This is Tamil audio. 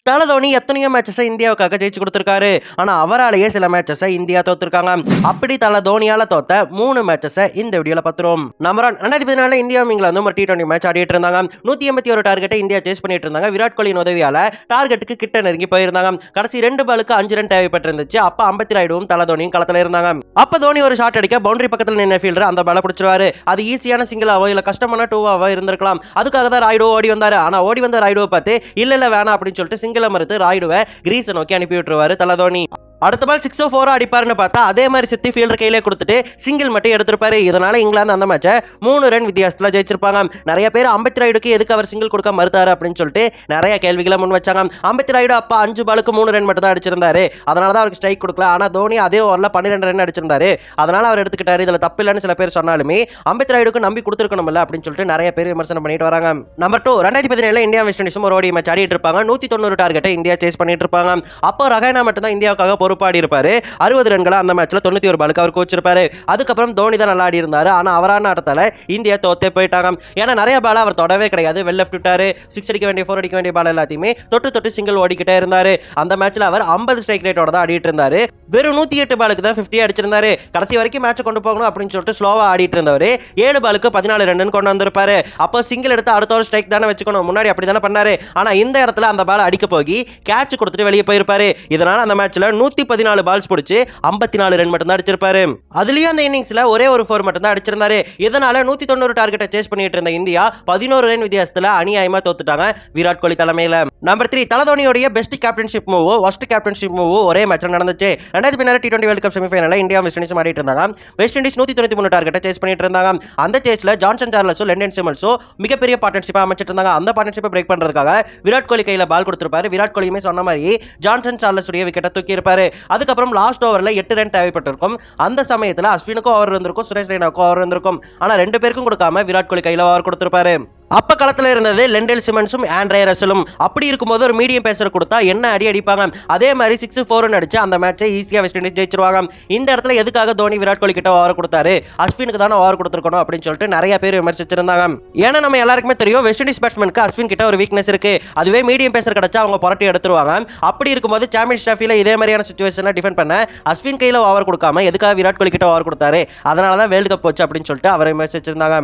தல தோனி எத்தனையோ மேட்சஸை இந்தியாவுக்காக ஜெயிச்சு கொடுத்திருக்காரு. ஆனா அவராலேயே சில மேட்சஸை இந்தியா தோத்துருக்காங்க. அப்படி தல தோனியால தோத்த 3 மேட்சஸை இந்த வீடியோல பாத்துருவோம். நம்பர் 1, 2014 இந்தியா இங்கிலாந்து ஒரு T20 மேட்ச் ஆடிட்டு இருந்தாங்க. 181 டார்கெட்டை இந்தியா சேஸ் பண்ணிட்டு இருந்தாங்க. விராட் கோலியின் உதவியால டார்கெட்டுக்கு கிட்ட நெருங்கி போயிருந்தாங்க. கடைசி 2 பாலுக்கு 5 ரன் தேவைப்பட்டிருந்துச்சு. அப்ப அம்பத்தி ராயுடுவும் தல தோனியும் களத்துல இருந்தாங்க. அப்ப தோனி ஒரு ஷாட் அடிக்க பவுண்டரி பக்கத்துல நின்ன ஃபீல்டர் அந்த பால பிடிச்சிருவாரு. அது ஈஸியான சிங்கிளாவோ இல்ல கஷ்டமான டூவாவோ இருந்திருக்கலாம். அதுக்காக தான் ராயுடு ஓடி வந்தாரு. ஆனா ஓடி வந்த ராயுடுவை பார்த்து இல்ல வேணாம் அப்படின்னு சொல்லிட்டு சிங்கிள மறுத்து ராயுடுவை கிரீஸை நோக்கி அனுப்பி விட்டுருவாரு தல தோனி. அடுத்த பால் 6 4 அடிப்பாருன்னு பார்த்தா அதே மாதிரி சுத்தி ஃபீல்டர் கையிலே கொடுத்துட்டு சிங்கிள் மட்டும் எடுத்திருப்பாரு. இதனால இங்கிலாந்து அந்த மேட்சை 3 ரன் வித்தியாசத்துல ஜெயிச்சிருப்பாங்க. நிறைய பேர் அம்பத்தி ராயுடுக்கு எதுக்கு அவர் சிங்கிள் கொடுக்க மறுத்தாரு அப்படின்னு சொல்லிட்டு நிறைய கேள்விகளை முன் வச்சாங்க. அம்பத்தி ராயுடு அப்ப 5 பாலுக்கு 3 ரன் மட்டும் தான் அடிச்சிருந்தாரு. அதனால தான் அவருக்கு ஸ்ட்ரைக் கொடுக்கல. ஆனா தோனி அதே ஓவர்ல 12 ரன் அடிச்சிருந்தாரு. அதனால அவர் எடுத்துக்கிட்டாரு. இதுல தப்பு இல்லைன்னு சில பேர் சொன்னாலுமே அம்பத்தி ராயுடுக்கு நம்பி கொடுத்துருக்கணும்ல அப்படின்னு சொல்லிட்டு நிறைய பேர் விமர்சனம் பண்ணிட்டு வராங்க. நம்பர் 2, 2017 இந்தியா வெஸ்ட் இண்டீஸும் ஒரு ஓடி மேட்ச் ஆடிட்டு இருப்பாங்க. 190 டார்கெட்டை இந்தியா சேஸ் பண்ணிட்டு இருப்பாங்க. அப்போ ரஹானா மட்டும் தான் இந்தியாவுக்காக பொறுப்பாடி இருப்பாரு. 60 ரன்களை அந்த மேட்ச்ல 91 பாலுக்கு அவர் கோச்சிருப்பாரு. அதுக்கப்புறம் தோனி தான் நல்லா ஆடி இருந்தாரு. ஆனா அவரான ஆட்டத்தால இந்தியா தோத்தே போயிட்டாங்க. ஏன்னா நிறைய பால் அவர் தொடவே கிடையாது. வெல் லெஃப்ட் விட்டாரு. 6 அடிக்க வேண்டிய 4 அடிக்க வேண்டிய பால் எல்லாத்தையுமே தொட்டு சிங்கிள் ஓடிக்கிட்டே இருந்தாரு. அந்த மேட்ச்ல அவர் 50 ஸ்ட்ரைக் ரேட்டோட தான் ஆடிட்டு இருந்தாரு. வெறும் 108 பாலுக்கு தான் 50 அடிச்சிருந்தாரு. கடைசி வரைக்கும் மேட்ச் கொண்டு போகணும் அப்படின்னு சொல்லிட்டு ஸ்லோவா ஆடிட்டு இருந்தவரு 7 பாலுக்கு 14 ரன் கொண்டு வந்திருப்பாரு. அப்போ சிங்கிள் எடுத்து அடுத்த ஒரு ஸ்ட்ரைக் தானே வச்சுக்கணும். முன்னாடி அப்படி தானே பண்ணாரு. ஆனா இந்த இடத்துல அந்த பால் அடிக்க போகி கேட்ச் கொடுத்துட்டு வெளியே போயிருப்பாரு. இதனால அந்த மேட்ச்ல 114 பால்ஸ் பிடிச்சு 54 ரன் மட்டும் தான் அடிச்சிருப்பாரு. அதுலயும் அந்த இன்னிங்ஸ்ல ஒரே ஒரு 4 மட்டும் தான் அடிச்சிருந்தாரு. இதனால 190 டார்கெட்டை சேஸ் பண்ணிட்டு இருந்த இந்தியா 11 ரன் வித்தியாசத்துல அநியாயமா தோத்துட்டாங்க விராட் கோலி தலைமையில. நம்பர் 3, தல தோனியோட best captaincy move worst captaincy move ஒரே மேட்ச்ல நடந்துச்சு. 2016 T20 வேர்ல்ட் கப் செமிஃபைனல்ல இந்தியா வெஸ்ட் இண்டீஸ் ஆடிட்டு இருந்தாங்க. வெஸ்ட் இண்டீஸ் 193 டார்கெட்டை சேஸ் பண்ணிட்டு இருந்தாங்க. அந்த சேஸ்ல ஜான்சன் சார்லஸும் லெண்டன் சிமன்ஸும் மிகப்பெரிய பார்ட்னர்ஷிப்பா அமைச்சிட்டு இருந்தாங்க. அந்த பார்ட்னர்ஷிப்பை பிரேக் பண்றதுக்காக விராட் கோலி கையில பால் கொடுத்திருப்பாரு. விராட் கோலியுமே சொன்ன மாதிரி ஜான்சன் சார்லஸ் உடைய விக்கெட்டை தூக்கி இருப்பாரு. அதுக்கப்புறம் லாஸ்ட் ஓவர்ல 8 ரன் தேவைப்பட்டிருக்கும். அந்த சமயத்துல அஸ்வினுக்கும் ஓவர் இருந்திருக்கும், சுரேஷ் ரெய்னாவுக்கும் ஓவர் இருந்திருக்கும். ஆனா 2 பேருக்கும் கொடுக்காம விராட் கோலி கையில ஓவர் கொடுத்திருப்பாரு. அப்ப களத்துல இருந்தது லெண்டல் சிமன்ஸும் ஆண்ட்ரே ரசலும். அப்படி இருக்கும்போது ஒரு மீடியம் பேசர் கொடுத்தா என்ன அடி அடிப்பாங்க. அதே மாதிரி 6 4 அடிச்சு அந்த மேட்சை ஈஸியா வெஸ்ட் இண்டீஸ் ஜெயிச்சிருவாங்க. இந்த இடத்துல எதுக்காக தோனி விராட் கோலி கிட்ட ஓவர் கொடுத்தாரு, அஸ்வினுக்கு தானே ஓவர் கொடுத்துருக்கணும் அப்படின்னு சொல்லிட்டு நிறைய பேர் விமர்சிச்சிருந்தாங்க. ஏன்னா நம்ம எல்லாருக்குமே தெரியும் வெஸ்ட் இண்டீஸ் பேட்ஸ்மேனுக்கு அஸ்வின் கிட்ட ஒரு வீக்னஸ் இருக்கு. அதுவே மீடியம் பேசர் கிடைச்சா அவங்க புரட்டி எடுத்துருவாங்க. அப்படி இருக்கும்போது சாம்பியன்ஸ் டிராஃபில இதே மாதிரியான சிச்சுவேஷன்ல டிஃபெண்ட் பண்ண அஸ்வின் கையில ஓவர் கொடுக்காம எதுக்காக விராட் கோலி கிட்ட ஓவர் கொடுத்தாரு, அதனால தான் வேர்ல்டு கப் போச்சு அப்படின்னு சொல்லிட்டு அவரை விமர்சிச்சிருந்தாங்க.